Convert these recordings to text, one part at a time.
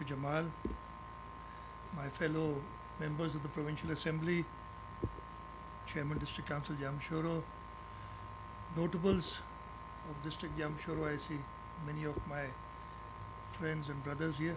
Jamal, my fellow members of the Provincial Assembly, Chairman District Council Jamshoro, notables of District Jamshoro, I see many of my friends and brothers here.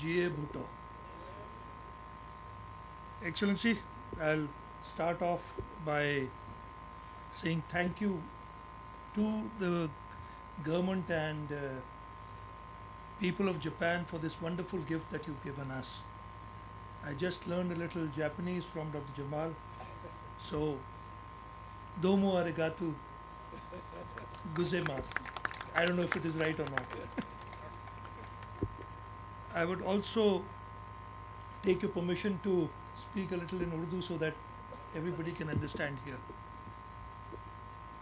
G.A. Bhutto. Excellency, I'll start off by saying thank you to the government and people of Japan for this wonderful gift that you've given us. I just learned a little Japanese from Dr. Jamal, so domo arigato gozaimasu. I don't know if it is right or not. I would also take your permission to speak a little in Urdu so that everybody can understand here.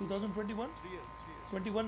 2021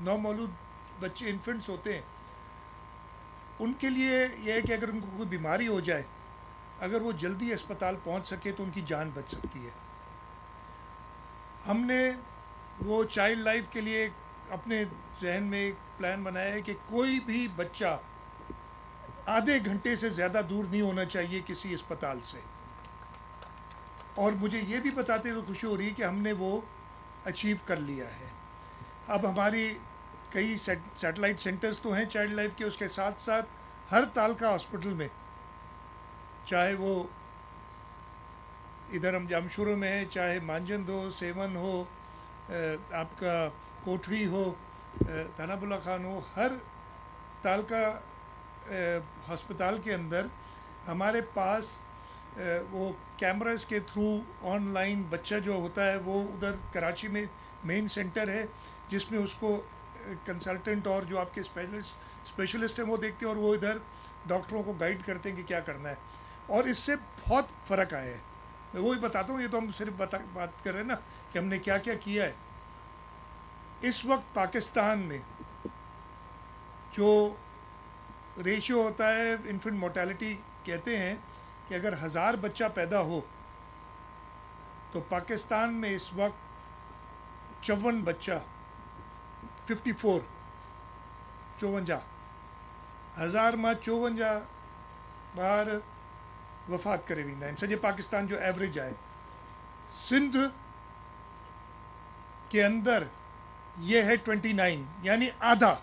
نومولود بچے infants ہوتے ہیں، ان کے لیے یہ ہے کہ اگر ان کو کوئی بیماری ہو جائے، اگر وہ جلدی اسپتال پہنچ سکے تو ان کی جان بچ سکتی ہے. ہم نے وہ چائلڈ لائف کے لیے اپنے ذہن میں ایک پلان بنایا ہے کہ کوئی بھی بچہ آدھے گھنٹے سے زیادہ دور نہیں ہونا چاہیے کسی اسپتال سے. اور مجھے یہ بھی بتاتے ہوئے خوشی ہو رہی ہے کہ ہم نے وہ اچیو کر لیا ہے. اب ہماری کئی سیٹلائٹ سینٹرز تو ہیں چائلڈ لائف کے، اس کے ساتھ ساتھ ہر تعلقہ ہاسپٹل میں، چاہے وہ ادھر ہم جامشورو میں ہے، چاہے مانجند ہو، سیون ہو، آپ کا کوٹھڑی ہو، تھانہ بلا خان ہو، ہر تعلقہ ہسپتال کے اندر ہمارے پاس وہ کیمراز کے تھرو آن لائن بچہ جو ہوتا ہے وہ ادھر کراچی میں مین سینٹر ہے جس میں اس کو کنسلٹنٹ اور جو آپ کے اسپیشلسٹ ہیں وہ دیکھتے ہیں، اور وہ ادھر ڈاکٹروں کو گائیڈ کرتے ہیں کہ کیا کرنا ہے. اور اس سے بہت فرق آیا ہے. میں وہی بتاتا ہوں، یہ تو ہم صرف بات کر رہے ہیں نا کہ ہم نے کیا کیا کیا ہے. اس وقت پاکستان میں جو ریشیو ہوتا ہے انفنٹ مورٹیلٹی، کہتے ہیں کہ اگر 1000 بچہ پیدا ہو تو پاکستان میں اس وقت 54 بچہ 54 1000 ماں 54 بار وفات کرے ویندا ان سجے پاکستان جو ایوریج آئے. سندھ کے اندر یہ ہے 29، یعنی آدھا.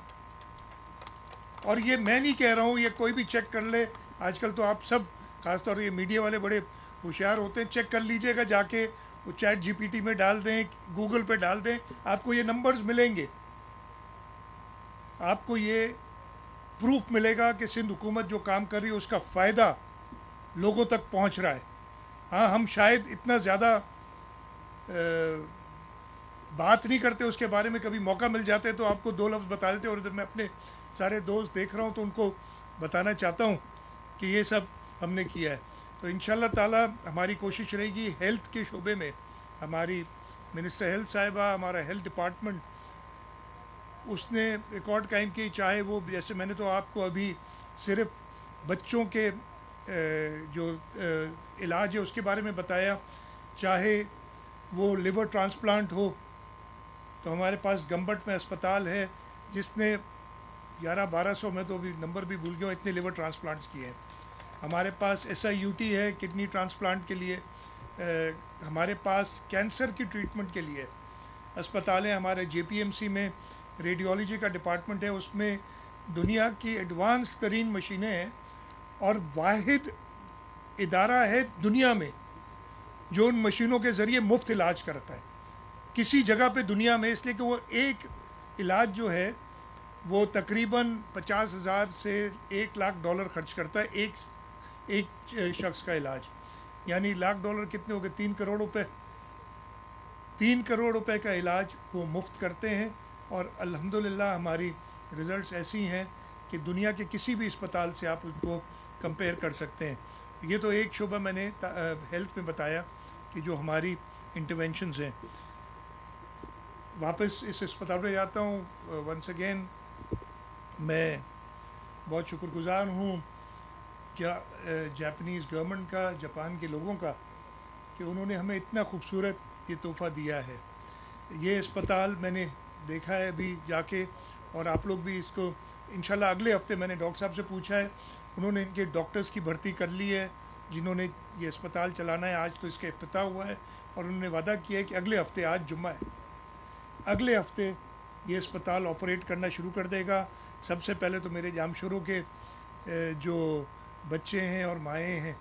اور یہ میں نہیں کہہ رہا ہوں، یہ کوئی بھی چیک کر لے. آج کل تو آپ سب، خاص طور یہ میڈیا والے بڑے ہوشیار ہوتے ہیں، چیک کر لیجئے گا جا کے، وہ چیٹ جی پی ٹی میں ڈال دیں، گوگل پہ ڈال دیں، آپ کو یہ نمبرز ملیں گے. آپ کو یہ پروف ملے گا کہ سندھ حکومت جو کام کر رہی ہے اس کا فائدہ لوگوں تک پہنچ رہا ہے. ہاں، ہم شاید اتنا زیادہ بات نہیں کرتے اس کے بارے میں، کبھی موقع مل جاتے تو آپ کو 2 لفظ بتا دیتے، اور ادھر میں اپنے سارے دوست دیکھ رہا ہوں تو ان کو بتانا چاہتا ہوں کہ یہ سب ہم نے کیا ہے. تو انشاءاللہ تعالی ہماری کوشش رہے گی ہیلتھ کے شعبے میں. ہماری منسٹر ہیلتھ صاحبہ، ہمارا ہیلتھ ڈپارٹمنٹ، اس نے ریکارڈ قائم کی، چاہے وہ جیسے میں نے تو آپ کو ابھی صرف بچوں کے جو علاج ہے اس کے بارے میں بتایا، چاہے وہ لیور ٹرانسپلانٹ ہو تو ہمارے پاس گمبٹ میں اسپتال ہے جس نے 1100-1200، میں تو ابھی نمبر بھی بھول گیا ہوں، اتنے لیور ٹرانسپلانٹس کیے ہیں. ہمارے پاس SIUT ہے کڈنی ٹرانسپلانٹ کے لیے. ہمارے پاس کینسر کی ٹریٹمنٹ کے لیے اسپتال ہیں. ہمارے JPMC میں ریڈیولوجی کا ڈپارٹمنٹ ہے، اس میں دنیا کی ایڈوانس ترین مشینیں ہیں، اور واحد ادارہ ہے دنیا میں جو ان مشینوں کے ذریعے مفت علاج کرتا ہے کسی جگہ پہ دنیا میں. اس لیے کہ وہ ایک علاج جو ہے وہ تقریباً 50,000 سے $1,00,000 خرچ کرتا ہے ایک شخص کا علاج. یعنی $1,00,000 کتنے ہو گئے؟ 3 کروڑ روپے. 3 کروڑ روپے کا علاج وہ مفت کرتے ہیں. اور الحمدللہ ہماری رزلٹس ایسی ہیں کہ دنیا کے کسی بھی اسپتال سے آپ ان کو کمپیئر کر سکتے ہیں. یہ تو ایک شعبہ میں نے ہیلتھ میں بتایا کہ جو ہماری انٹرونشنز ہیں. واپس اس اسپتال پہ جاتا ہوں. ونس اگین میں بہت شکر گزار ہوں جاپنیز گورنمنٹ کا، جاپان کے لوگوں کا، کہ انہوں نے ہمیں اتنا خوبصورت یہ تحفہ دیا ہے. یہ اسپتال میں نے دیکھا ہے ابھی جا کے، اور آپ لوگ بھی اس کو انشاءاللہ اگلے ہفتے، میں نے ڈاکٹر صاحب سے پوچھا ہے، انہوں نے ان کے ڈاکٹرز کی بھرتی کر لی ہے جنہوں نے یہ اسپتال چلانا ہے. آج تو اس کا افتتاح ہوا ہے، اور انہوں نے وعدہ کیا ہے کہ اگلے ہفتے، آج جمعہ ہے، اگلے ہفتے یہ اسپتال آپریٹ کرنا شروع کر دے گا. سب سے پہلے تو میرے جامشورو کے جو بچے ہیں اور مائیں ہیں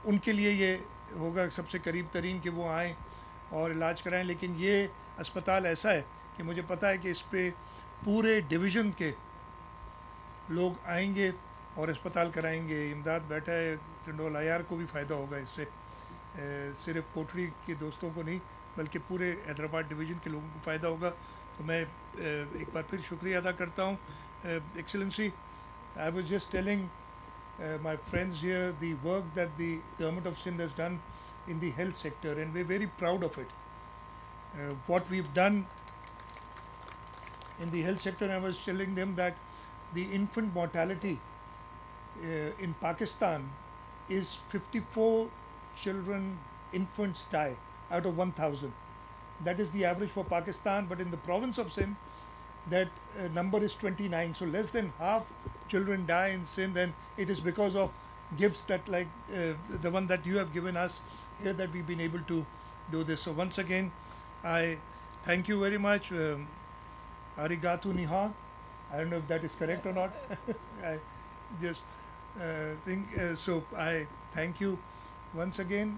ان کے لیے یہ ہوگا سب سے قریب ترین کہ وہ آئیں اور علاج کرائیں. لیکن یہ اسپتال ایسا ہے کہ مجھے پتہ ہے کہ اس پہ پورے ڈویژن کے لوگ آئیں گے اور اسپتال کرائیں گے. امداد بیٹھا ہے، ٹنڈول عیار کو بھی فائدہ ہوگا اس سے، صرف کوٹھڑی کے دوستوں کو نہیں بلکہ پورے حیدرآباد ڈویژن کے لوگوں کو فائدہ ہوگا. تو میں ایک بار پھر شکریہ ادا کرتا ہوں. Excellency, I was just telling my friends here the work that the government of Sindh has done in the health sector, and we're very proud of it. What we've done in the health sector, and I was telling them that the infant mortality in Pakistan is 54 children, infants die out of 1,000. That is the average for Pakistan, but in the province of Sindh, that number is 29. So less than half children die in Sindh, and it is because of gifts that, like the one that you have given us here, that we've been able to do this. So once again, I thank you very much. Arigato Nihon. I don't know if that is correct or not. I just think so. I thank you once again,